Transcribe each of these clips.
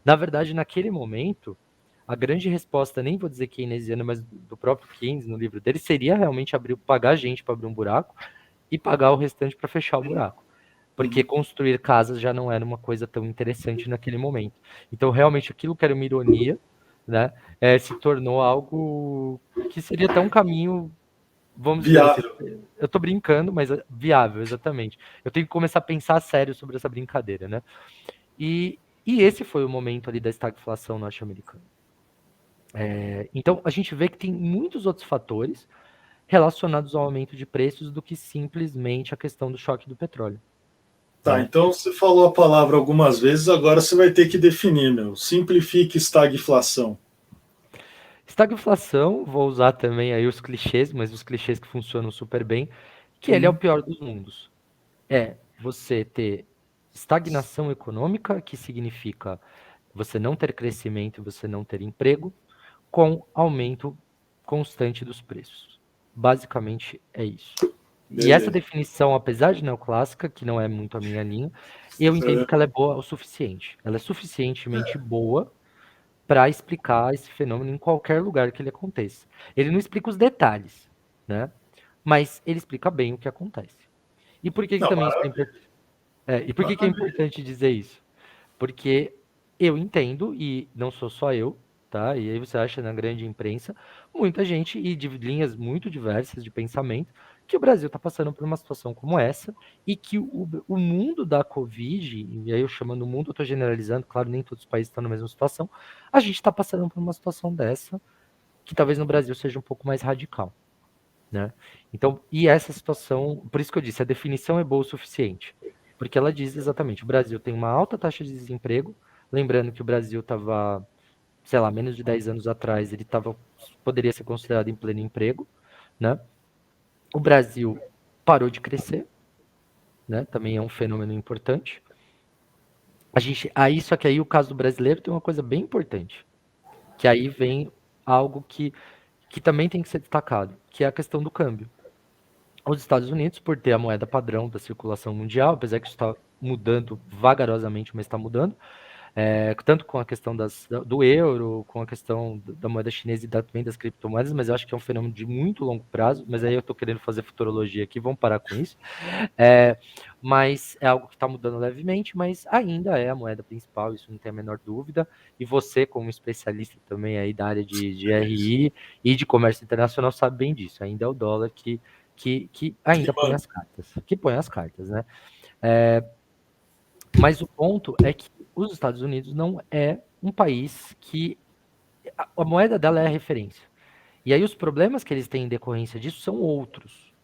Na verdade, naquele momento, a grande resposta, nem vou dizer keynesiana, mas do próprio Keynes, no livro dele, seria realmente pagar gente para abrir um buraco e pagar o restante para fechar o buraco. Porque construir casas já não era uma coisa tão interessante naquele momento. Então, realmente, aquilo que era uma ironia, né, se tornou algo que seria até um caminho, vamos dizer assim, Viável. eu estou brincando, mas viável, exatamente. Eu tenho que começar a pensar sério sobre essa brincadeira, né? E esse foi o momento ali da estagflação norte-americana. Então, a gente vê que tem muitos outros fatores relacionados ao aumento de preços do que simplesmente a questão do choque do petróleo. Tá, Né? então você falou a palavra algumas vezes, agora você vai ter que definir, meu. Simplifique estagflação. Estagflação, vou usar também aí os clichês, mas os clichês que funcionam super bem, que ele é o pior dos mundos. É você ter estagnação econômica, que significa você não ter crescimento, você não ter emprego, com aumento constante dos preços. Basicamente é isso. E essa Beleza. definição, apesar de neoclássica, que não é muito a minha linha, eu entendo que ela é boa o suficiente. Ela é suficientemente boa para explicar esse fenômeno em qualquer lugar que ele aconteça. Ele não explica os detalhes, né? Mas ele explica bem o que acontece. E por que, que Não, também isso é importante? E por que, que é maravilha. importante dizer isso? Porque eu entendo, e não sou só eu, tá? E aí você acha na grande imprensa, muita gente, e de linhas muito diversas de pensamento, que o Brasil está passando por uma situação como essa, e que o mundo da Covid, e aí eu chamando o mundo, eu estou generalizando, claro, nem todos os países estão na mesma situação, a gente está passando por uma situação dessa, que talvez no Brasil seja um pouco mais radical. Né? Então, e essa situação, por isso que eu disse, a definição é boa o suficiente, porque ela diz exatamente, o Brasil tem uma alta taxa de desemprego, lembrando que o Brasil estava, sei lá, menos de 10 anos atrás, poderia ser considerado em pleno emprego, né? O Brasil parou de crescer, né? Também é um fenômeno importante. Só que aí o caso do brasileiro tem uma coisa bem importante, que aí vem algo que também tem que ser destacado, que é a questão do câmbio. Os Estados Unidos, por ter a moeda padrão da circulação mundial, apesar que isso está mudando vagarosamente, mas está mudando, tanto com a questão do euro, com a questão da moeda chinesa e também das criptomoedas, mas eu acho que é um fenômeno de muito longo prazo, mas aí eu estou querendo fazer futurologia aqui, vamos parar com isso. É, mas é algo que está mudando levemente, mas ainda é a moeda principal, isso não tem a menor dúvida, e você, como especialista também aí da área de RI e de comércio internacional, sabe bem disso, ainda é o dólar que ainda põe as cartas, né? Mas o ponto é que os Estados Unidos não é um país que a moeda dela é a referência. E aí os problemas que eles têm em decorrência disso são outros,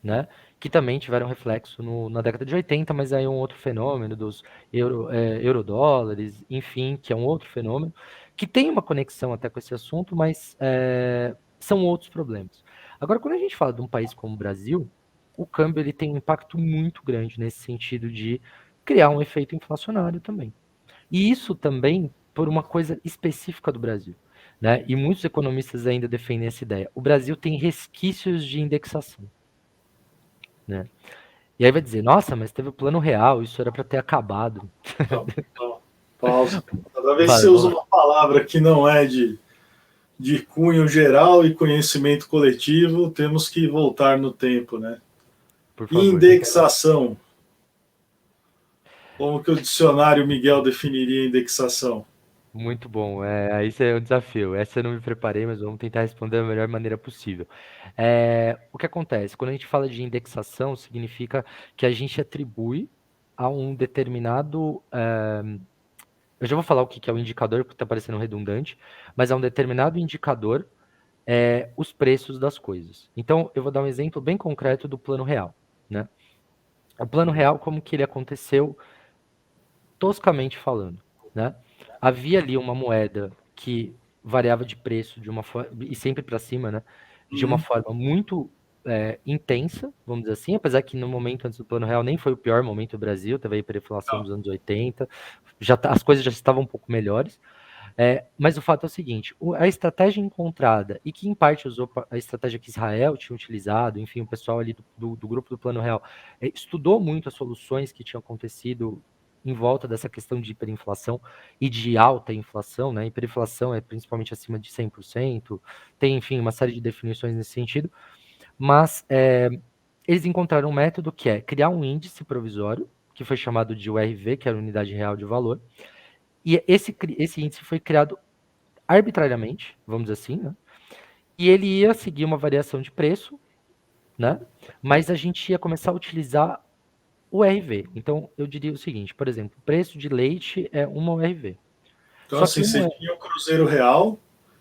né? Que também tiveram reflexo na década de 80, mas aí é um outro fenômeno dos eurodólares, enfim, que é um outro fenômeno, que tem uma conexão até com esse assunto, mas são outros problemas. Agora, quando a gente fala de um país como o Brasil, o câmbio ele tem um impacto muito grande nesse sentido de criar um efeito inflacionário também. E isso também por uma coisa específica do Brasil. Né? E muitos economistas ainda defendem essa ideia. O Brasil tem resquícios de indexação. Né? E aí vai dizer, nossa, mas teve o plano real, isso era para ter acabado. Não, não. Pausa. Toda vez que Vai, você usa vamos lá. uma palavra que não é de cunho geral e conhecimento coletivo, temos que voltar no tempo, né? Por favor. Indexação. Como que o dicionário Miguel definiria indexação? Muito bom. Isso é um desafio. Essa eu não me preparei, mas vamos tentar responder da melhor maneira possível. O que acontece? Quando a gente fala de indexação, significa que a gente atribui a um determinado. Eu já vou falar o que é o indicador, porque está parecendo redundante, mas é um determinado indicador os preços das coisas. Então, eu vou dar um exemplo bem concreto do plano real. Né? O plano real, como que ele aconteceu, toscamente falando. Né? Havia ali uma moeda que variava de preço de uma forma, e sempre para cima, né? De uma forma muito intensa, vamos dizer assim, apesar que no momento antes do Plano Real nem foi o pior momento do Brasil, teve a hiperinflação dos anos 80, as coisas já estavam um pouco melhores. Mas o fato é o seguinte, a estratégia encontrada, e que em parte usou a estratégia que Israel tinha utilizado, enfim, o pessoal ali do grupo do Plano Real, estudou muito as soluções que tinham acontecido em volta dessa questão de hiperinflação e de alta inflação, né? Hiperinflação é principalmente acima de 100%, tem, enfim, uma série de definições nesse sentido, mas eles encontraram um método que é criar um índice provisório, que foi chamado de URV, que era a Unidade Real de Valor, e esse índice foi criado arbitrariamente, vamos dizer assim, né? E ele ia seguir uma variação de preço, né? Mas a gente ia começar a utilizar o RV. Então, eu diria o seguinte, por exemplo, o preço de leite é uma URV. Então, Só assim, que você uma tinha o Cruzeiro Real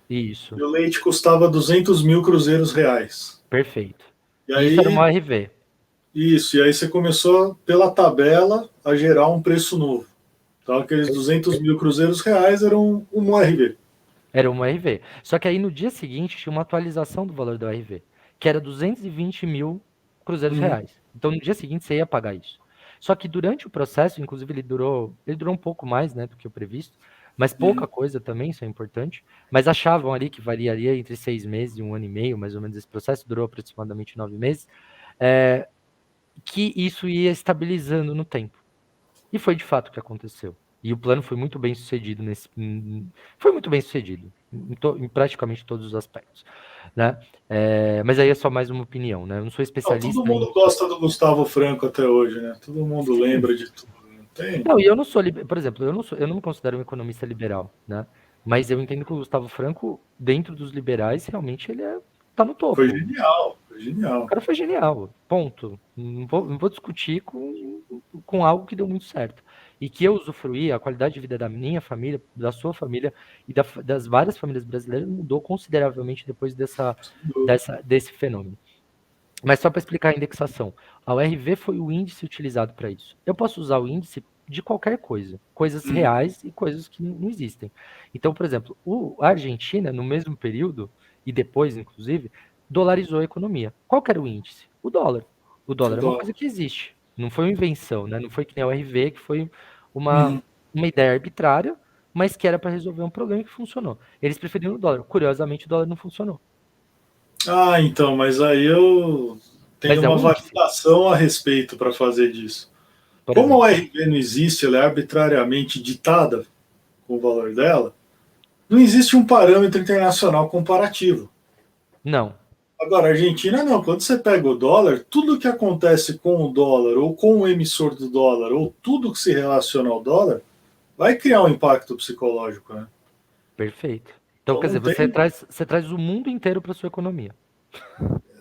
isso, e o leite custava 200 mil cruzeiros reais. perfeito. E E isso era uma aí, URV. isso, e aí você começou, pela tabela, a gerar um preço novo. Então, aqueles 200 mil cruzeiros reais eram um URV. Era uma URV. Só que aí no dia seguinte tinha uma atualização do valor da URV, que era 220 mil cruzeiros Uhum. reais. Então no dia seguinte você ia pagar isso. Só que durante o processo, inclusive ele durou um pouco mais, né, do que o previsto, mas pouca Uhum. coisa também, isso é importante. Mas achavam ali que variaria entre 6 meses e um ano e meio, mais ou menos esse processo, durou aproximadamente 9 meses, é, que isso ia estabilizando no tempo. E foi de fato o que aconteceu. E o plano foi muito bem sucedido foi muito bem sucedido em praticamente todos os aspectos, né? Mas aí é só mais uma opinião, né? Eu não sou Não, todo especialista em. mundo gosta do Gustavo Franco até hoje, né? Todo mundo Sim. lembra de tudo. Não tem? Não, e eu não sou, por exemplo, eu não me considero um economista liberal, né? Mas eu entendo que o Gustavo Franco, dentro dos liberais, realmente tá no Foi topo. genial, foi O genial. cara foi genial, ponto. Não vou discutir com algo que deu muito certo. E que eu usufruí, a qualidade de vida da minha família, da sua família e das várias famílias brasileiras mudou consideravelmente depois desse fenômeno. Mas só para explicar a indexação, a URV foi o índice utilizado para isso. Eu posso usar o índice de qualquer coisa, coisas Uhum. reais e coisas que não existem. Então, por exemplo, a Argentina, no mesmo período, e depois, inclusive, dolarizou a economia. Qual que era o índice? O dólar. O O dólar é uma dólar. coisa que existe. Não foi uma invenção, né? Não foi que nem a URV, que foi uma, Uhum. uma ideia arbitrária, mas que era para resolver um problema que funcionou. Eles preferiram o dólar. Curiosamente, o dólar não funcionou. Ah, então, mas aí eu tenho Mas é uma um índice, validação a respeito para fazer disso. por Como a exemplo. URV não existe, ela é arbitrariamente ditada com o valor dela, não existe um parâmetro internacional comparativo. Não. Agora, a Argentina não. Quando você pega o dólar, tudo que acontece com o dólar, ou com o emissor do dólar, ou tudo que se relaciona ao dólar, vai criar um impacto psicológico, né? Perfeito. Então, Então quer dizer, não tem. você traz o mundo inteiro para sua economia.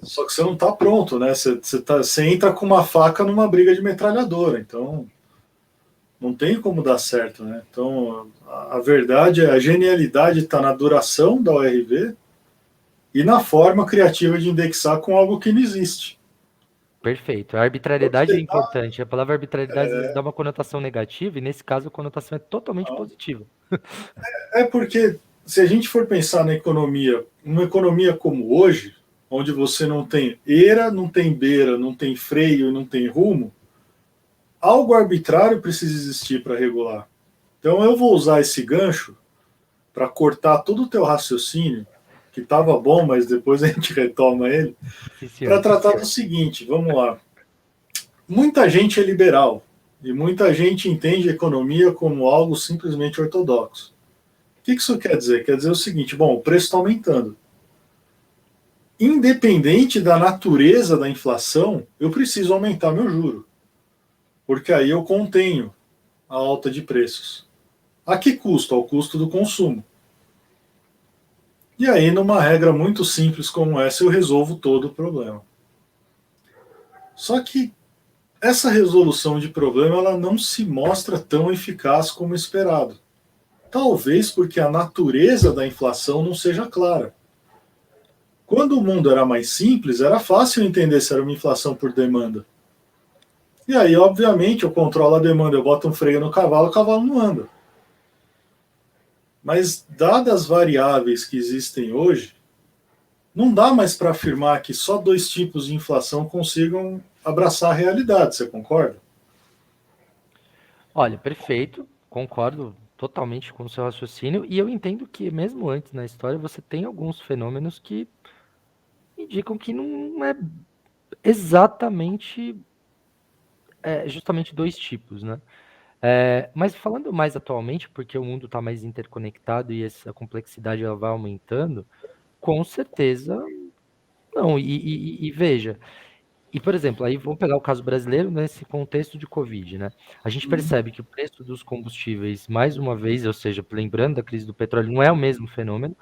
Só que você não está pronto, né? Você entra com uma faca numa briga de metralhadora. Então não tem como dar certo, né? Então a verdade é a genialidade está na duração da ORV e na forma criativa de indexar com algo que não existe. Perfeito. A Quando arbitrariedade é você tá, importante. A palavra arbitrariedade às vezes dá uma conotação negativa, e nesse caso a conotação é totalmente positiva. é porque se a gente for pensar na economia, uma economia como hoje, onde você não tem eira, não tem beira, não tem freio e não tem rumo, algo arbitrário precisa existir para regular. Então eu vou usar esse gancho para cortar todo o teu raciocínio, que estava bom, mas depois a gente retoma ele, Sim, para senhor. tratar do seguinte, vamos lá. Muita gente é liberal e muita gente entende a economia como algo simplesmente ortodoxo. O que isso quer dizer? Quer dizer o seguinte, bom, o preço está aumentando. Independente da natureza da inflação, eu preciso aumentar meu juro, porque aí eu contenho a alta de preços. A que custo? Ao custo do consumo. E aí, numa regra muito simples como essa, eu resolvo todo o problema. Só que essa resolução de problema ela não se mostra tão eficaz como esperado. Talvez porque a natureza da inflação não seja clara. Quando o mundo era mais simples, era fácil entender se era uma inflação por demanda. E aí, obviamente, eu controlo a demanda, eu boto um freio no cavalo, o cavalo não anda. Mas, dadas as variáveis que existem hoje, não dá mais para afirmar que só dois tipos de inflação consigam abraçar a realidade, você concorda? Olha, perfeito. Concordo totalmente com o seu raciocínio. E eu entendo que, mesmo antes na história, você tem alguns fenômenos que indicam que não é exatamente justamente dois tipos, né? Mas falando mais atualmente, porque o mundo está mais interconectado e essa complexidade ela vai aumentando, com certeza não. E veja, e por exemplo, aí vamos pegar o caso brasileiro nesse contexto de Covid, né? A gente Uhum. percebe que o preço dos combustíveis, mais uma vez, ou seja, lembrando da crise do petróleo, não é o mesmo fenômeno,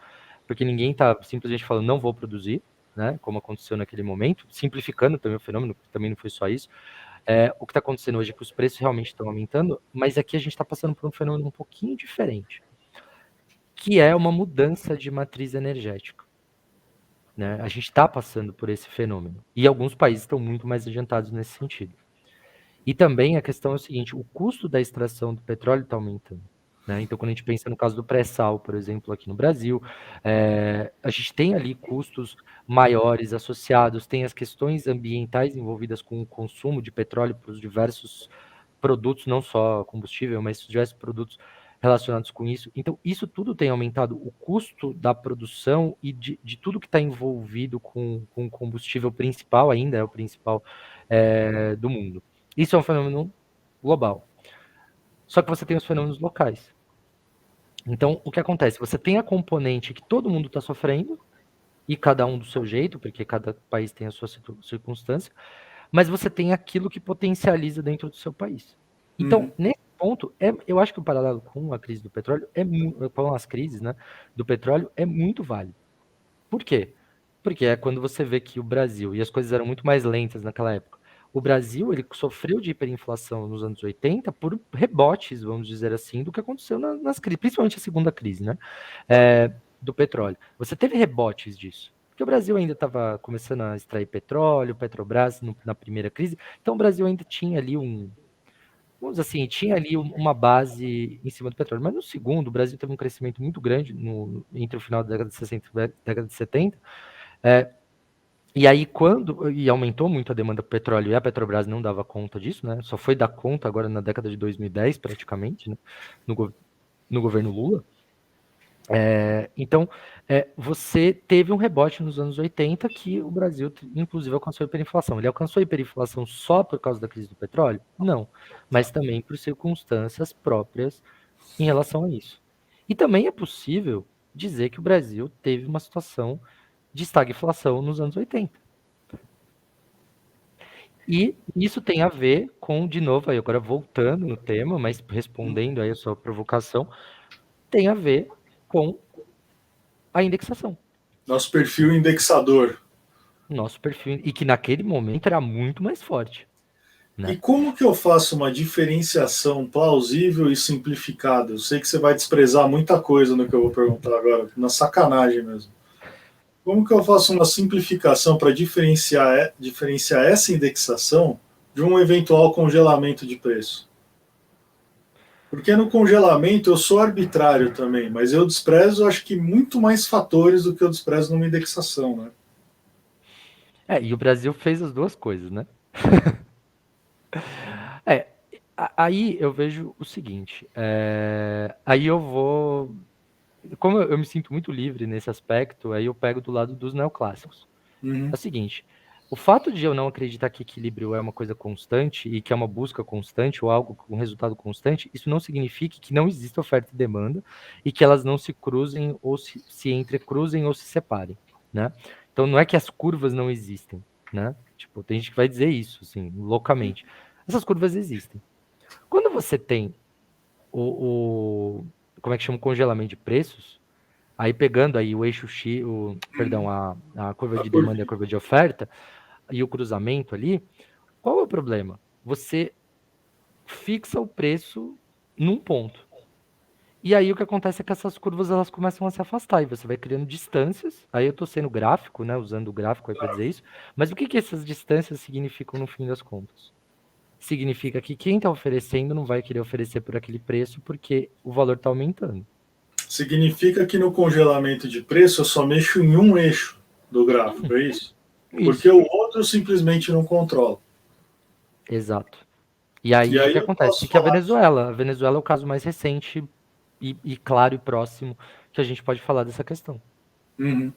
porque ninguém está simplesmente falando não vou produzir, né? Como aconteceu naquele momento, simplificando também o fenômeno, porque também não foi só isso. O que está acontecendo hoje é que os preços realmente estão aumentando, mas aqui a gente está passando por um fenômeno um pouquinho diferente, que é uma mudança de matriz energética. Né? A gente está passando por esse fenômeno. E alguns países estão muito mais adiantados nesse sentido. E também a questão é o seguinte: o custo da extração do petróleo está aumentando. Né? Então, quando a gente pensa no caso do pré-sal, por exemplo, aqui no Brasil, a gente tem ali custos maiores associados, tem as questões ambientais envolvidas com o consumo de petróleo para os diversos produtos, não só combustível, mas diversos produtos relacionados com isso. Então, isso tudo tem aumentado o custo da produção e de tudo que está envolvido com o combustível principal, ainda é o principal do mundo. Isso é um fenômeno global. Só que você tem os fenômenos locais. Então, o que acontece? Você tem a componente que todo mundo está sofrendo, e cada um do seu jeito, porque cada país tem a sua circunstância, mas você tem aquilo que potencializa dentro do seu país. Então, Uhum. nesse ponto, eu acho que o paralelo com a crise do petróleo, com as crises, né, do petróleo, é muito válido. Por quê? Porque é quando você vê que o Brasil, e as coisas eram muito mais lentas naquela época, o Brasil ele sofreu de hiperinflação nos anos 80 por rebotes, vamos dizer assim, do que aconteceu nas crises, principalmente a segunda crise, né, Tá. do petróleo. Você teve rebotes disso, porque o Brasil ainda estava começando a extrair petróleo, Petrobras na primeira crise, então o Brasil ainda tinha ali vamos dizer assim, tinha ali uma base em cima do petróleo. Mas no segundo, o Brasil teve um crescimento muito grande entre o final da década de 60 e a década de 70. E aí, e aumentou muito a demanda por petróleo, e a Petrobras não dava conta disso, né? Só foi dar conta agora na década de 2010, praticamente, né? No, no governo Lula. Então, você teve um rebote nos anos 80 que o Brasil, inclusive, alcançou a hiperinflação. Ele alcançou a hiperinflação só por causa da crise do petróleo? Não, mas também por circunstâncias próprias em relação a isso. E também é possível dizer que o Brasil teve uma situação de estagflação nos anos 80. E isso tem a ver com, de novo, aí agora voltando no tema, mas respondendo aí a sua provocação, tem a ver com a indexação. Nosso perfil indexador. Nosso perfil, e que naquele momento era muito mais forte, E né? como que eu faço uma diferenciação plausível e simplificada? Eu sei que você vai desprezar muita coisa no que eu vou perguntar agora, na sacanagem mesmo. Como que eu faço uma simplificação para diferenciar essa indexação de um eventual congelamento de preço? Porque no congelamento eu sou arbitrário também, mas eu desprezo, acho que muito mais fatores do que eu desprezo numa indexação, né? E o Brasil fez as duas coisas, né? É, aí eu vejo o seguinte, aí eu vou, como eu me sinto muito livre nesse aspecto, aí eu pego do lado dos neoclássicos. É Uhum. o seguinte, o fato de eu não acreditar que equilíbrio é uma coisa constante e que é uma busca constante ou algo com resultado constante, isso não significa que não exista oferta e demanda e que elas não se cruzem ou se entrecruzem ou se separem, né? Então não é que as curvas não existem, né? Tipo, tem gente que vai dizer isso, assim, loucamente. Essas curvas existem. Quando você tem como é que chama, o congelamento de preços, aí pegando aí o eixo X, perdão, a curva A de curva. demanda e a curva de oferta, e o cruzamento ali, qual é o problema? Você fixa o preço num ponto. E aí o que acontece é que essas curvas elas começam a se afastar e você vai criando distâncias. Aí eu estou sendo gráfico, né, usando o gráfico aí para dizer isso. Mas o que essas distâncias significam no fim das contas? Significa que quem está oferecendo não vai querer oferecer por aquele preço porque o valor está aumentando. Significa que no congelamento de preço eu só mexo em um eixo do gráfico, é isso? Porque Isso, o outro eu simplesmente não controlo. exato. E E aí o aí que eu acontece? posso Que a falar. Venezuela é o caso mais recente e claro e próximo que a gente pode falar dessa questão. Uhum.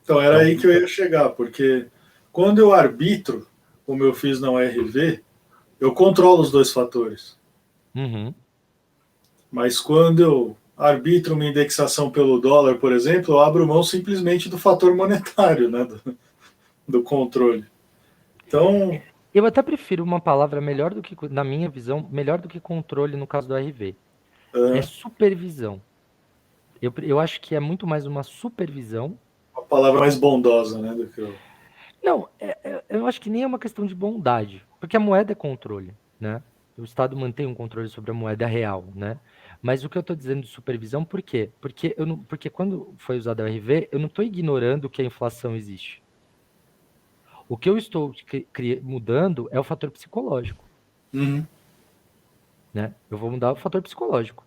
Então era Então, aí que eu ia chegar, porque quando eu arbitro, como eu fiz na URV, eu controlo os dois fatores. Uhum. Mas quando eu arbitro uma indexação pelo dólar, por exemplo, eu abro mão simplesmente do fator monetário, né, do controle. Então, Eu até prefiro uma palavra melhor do que, na minha visão, melhor do que controle no caso do RV. É é supervisão. Eu acho que é muito mais uma supervisão. uma palavra mais bondosa, né, do que eu. Não, eu acho que nem é uma questão de bondade, porque a moeda é controle, né? O Estado mantém um controle sobre a moeda real, né? Mas o que eu estou dizendo de supervisão, por quê? Porque, eu não, porque quando foi usado o RV, eu não estou ignorando que a inflação existe. O que eu estou mudando é o fator psicológico, Uhum. né? Eu vou mudar o fator psicológico.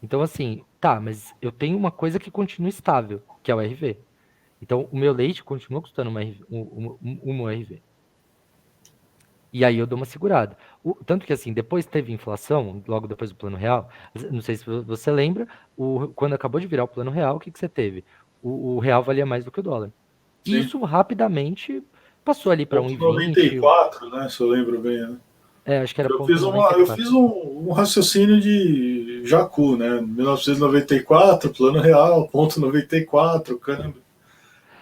Então, assim, tá, mas eu tenho uma coisa que continua estável, que é o RV. Então, o meu leite continua custando uma RV. E aí eu dou uma segurada. Tanto que, assim, depois teve inflação, logo depois do Plano Real. Não sei se você lembra, quando acabou de virar o Plano Real, o que, que você teve? O real valia mais do que o dólar. E Sim. isso rapidamente passou ali para Ponto 1,20. 94, né, se eu lembro bem, né? Acho que era Eu ponto fiz, noventa e eu fiz quatro. um raciocínio de Jacu, né? 1994, plano real, ponto 94, câmbio.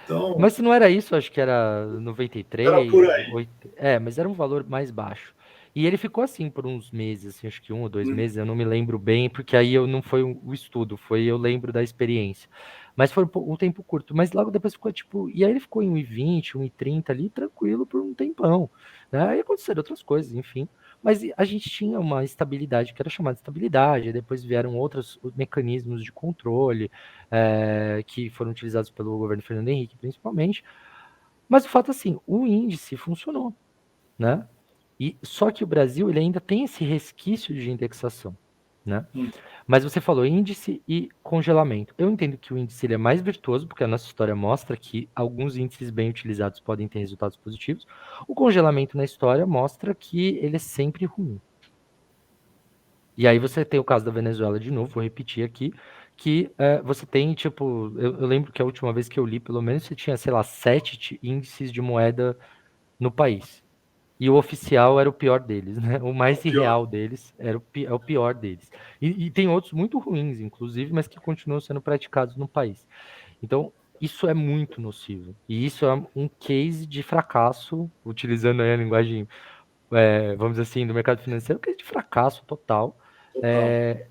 Então, Mas se não era isso, acho que era era por 93, aí. mas era um valor mais baixo. E ele ficou assim por uns meses, assim, acho que 1 ou 2 meses, Hum, eu não me lembro bem, porque aí eu não foi o estudo, foi eu lembro da experiência. Mas foi um tempo curto, mas logo depois ficou tipo, e aí ele ficou em 1,20, 1,30 ali, tranquilo por um tempão, né? Aí aconteceram outras coisas, enfim. Mas a gente tinha uma estabilidade que era chamada de estabilidade, aí depois vieram outros mecanismos de controle, que foram utilizados pelo governo Fernando Henrique, principalmente. Mas o fato assim, o índice funcionou, né? E só que o Brasil ele ainda tem esse resquício de indexação, né? hum. Mas você falou índice e congelamento. Eu entendo que o índice ele é mais virtuoso, porque a nossa história mostra que alguns índices bem utilizados podem ter resultados positivos. O congelamento na história mostra que ele é sempre ruim. E aí você tem o caso da Venezuela de novo, vou repetir aqui, que você tem, tipo, eu lembro que a última vez que eu li, pelo menos você tinha, sei lá, 7 índices de moeda no país. E o oficial era o pior deles, né? O É o mais pior. irreal deles é o pior deles. E tem outros muito ruins, inclusive, mas que continuam sendo praticados no país. Então, isso é muito nocivo. E isso é um case de fracasso, utilizando aí a linguagem, vamos dizer assim, do mercado financeiro, case de fracasso total Total.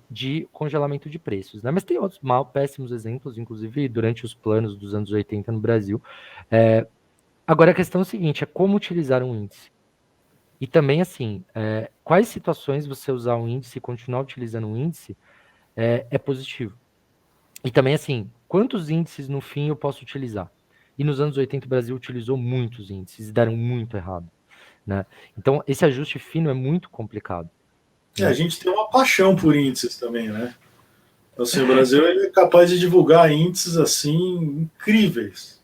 de congelamento de preços, né? Mas tem outros péssimos exemplos, inclusive durante os planos dos anos 80 no Brasil. É, Agora a questão é a seguinte, é como utilizar um índice. E também, assim, quais situações você usar um índice e continuar utilizando um índice é positivo. E também, assim, quantos índices no fim eu posso utilizar? E nos anos 80 o Brasil utilizou muitos índices e deram muito errado, né? Então, esse ajuste fino é muito complicado, A né? gente tem uma paixão por índices também, né? Então, assim, o Brasil ele é capaz de divulgar índices assim incríveis,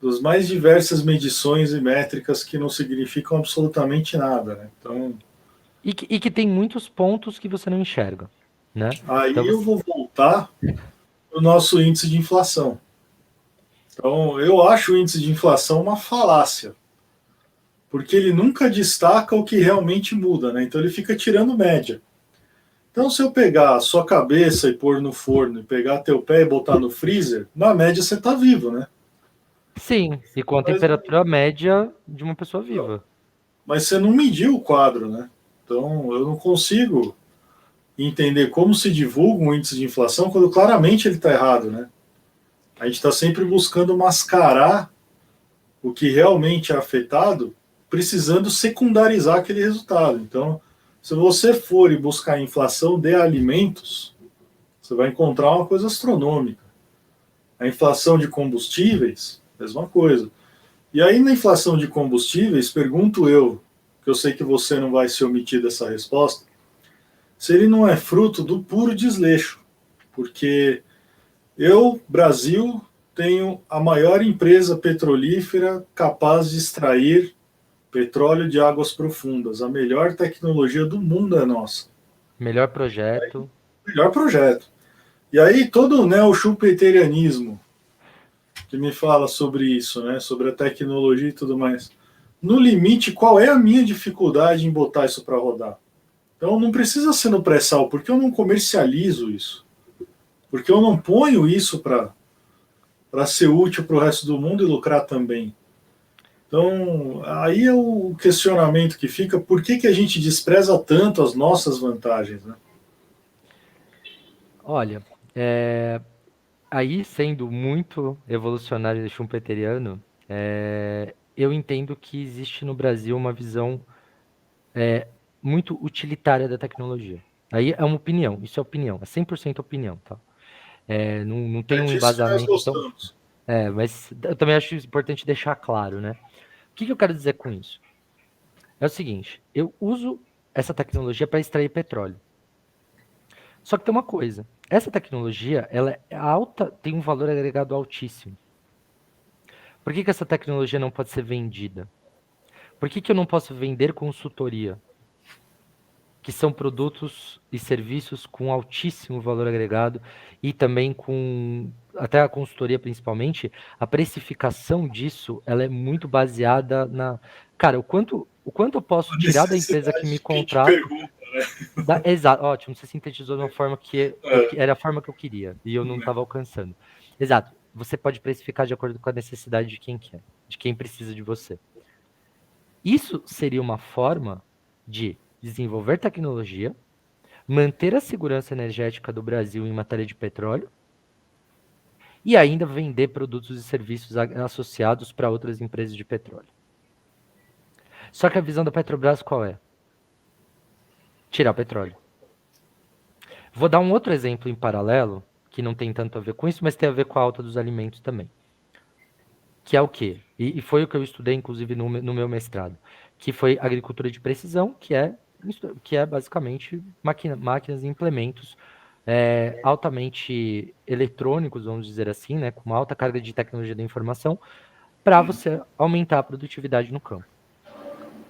das mais diversas medições e métricas que não significam absolutamente nada, né? Então, E que tem muitos pontos que você não enxerga, né? Então, aí eu você... vou voltar para o nosso índice de inflação. Então, eu acho o índice de inflação uma falácia, porque ele nunca destaca o que realmente muda, né? Então, ele fica tirando média. Então, se eu pegar a sua cabeça e pôr no forno, e pegar teu pé e botar no freezer, na média você está vivo, né? Sim, e com a Mas, temperatura média de uma pessoa não, viva. mas você não mediu o quadro, né? Então, eu não consigo entender como se divulga um índice de inflação quando claramente ele está errado, né? A gente está sempre buscando mascarar o que realmente é afetado, precisando secundarizar aquele resultado. Então, se você for e buscar a inflação de alimentos, você vai encontrar uma coisa astronômica. A inflação de combustíveis, mesma coisa. E aí, na inflação de combustíveis, pergunto eu, que eu sei que você não vai se omitir dessa resposta, se ele não é fruto do puro desleixo. Porque eu, Brasil, tenho a maior empresa petrolífera capaz de extrair petróleo de águas profundas. A melhor tecnologia do mundo é nossa. Melhor projeto. Melhor projeto. E aí todo o neo-schumpeterianismo que me fala sobre isso, né, sobre a tecnologia e tudo mais. No limite, qual é a minha dificuldade em botar isso para rodar? Então não precisa ser no pré-sal, porque eu não comercializo isso. Porque eu não ponho isso para ser útil para o resto do mundo e lucrar também. Então, aí é o questionamento que fica, por que a gente despreza tanto as nossas vantagens, né? Olha, aí sendo muito evolucionário e schumpeteriano, eu entendo que existe no Brasil uma visão muito utilitária da tecnologia. Aí é uma opinião, isso é opinião, é 100% opinião, tá? Não tem É um disso que nós embasamento tão... gostamos. mas eu também acho importante deixar claro, né? O que eu quero dizer com isso? É o seguinte, eu uso essa tecnologia para extrair petróleo. Só que tem uma coisa, essa tecnologia, ela é alta, tem um valor agregado altíssimo. Por que essa tecnologia não pode ser vendida? Por que eu não posso vender consultoria? Que são produtos e serviços com altíssimo valor agregado e também com, até a consultoria principalmente, a precificação disso, ela é muito baseada na, cara, o quanto eu posso A tirar da empresa que necessidade me de quem te contrata, pergunta, né? exato, ótimo, você sintetizou de uma forma que É, era a forma que eu queria e eu não estava alcançando. Exato, você pode precificar de acordo com a necessidade de quem quer, de quem precisa de você. Isso seria uma forma de desenvolver tecnologia, manter a segurança energética do Brasil em matéria de petróleo e ainda vender produtos e serviços associados para outras empresas de petróleo. Só que a visão da Petrobras qual é? Tirar o petróleo. Vou dar um outro exemplo em paralelo, que não tem tanto a ver com isso, mas tem a ver com a alta dos alimentos também. Que é o quê? E foi o que eu estudei, inclusive, no meu mestrado, que foi agricultura de precisão, que é basicamente máquinas e implementos altamente eletrônicos, vamos dizer assim, né, com uma alta carga de tecnologia da informação, para você aumentar a produtividade no campo.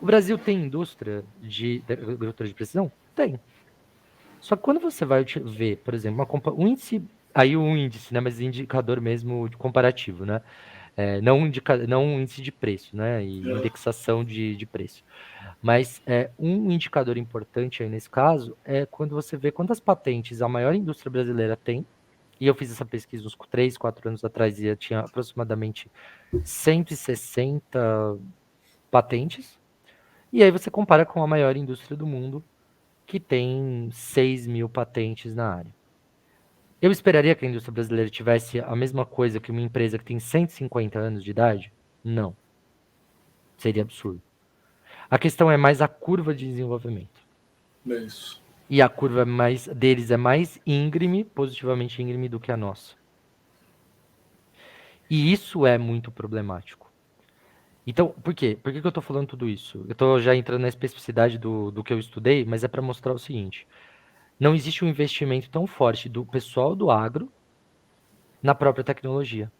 O Brasil tem indústria de agricultura de precisão? Tem. Só que quando você vai ver, por exemplo, um índice, aí um índice, né, mas indicador mesmo de comparativo, né? Não um índice de preço, né? E é, indexação de preço. Mas um indicador importante aí nesse caso é quando você vê quantas patentes a maior indústria brasileira tem, e eu fiz essa pesquisa uns 3, 4 anos atrás e eu tinha aproximadamente 160 patentes, e aí você compara com a maior indústria do mundo, que tem 6.000 patentes na área. Eu esperaria que a indústria brasileira tivesse a mesma coisa que uma empresa que tem 150 anos de idade? Não. Seria absurdo. A questão é mais a curva de desenvolvimento. é isso. E a curva deles é mais íngreme, positivamente íngreme, do que a nossa. E isso é muito problemático. Então, por quê? Por que eu estou falando tudo isso? Eu estou já entrando na especificidade do que eu estudei, mas é para mostrar o seguinte. Não existe um investimento tão forte do pessoal do agro na própria tecnologia.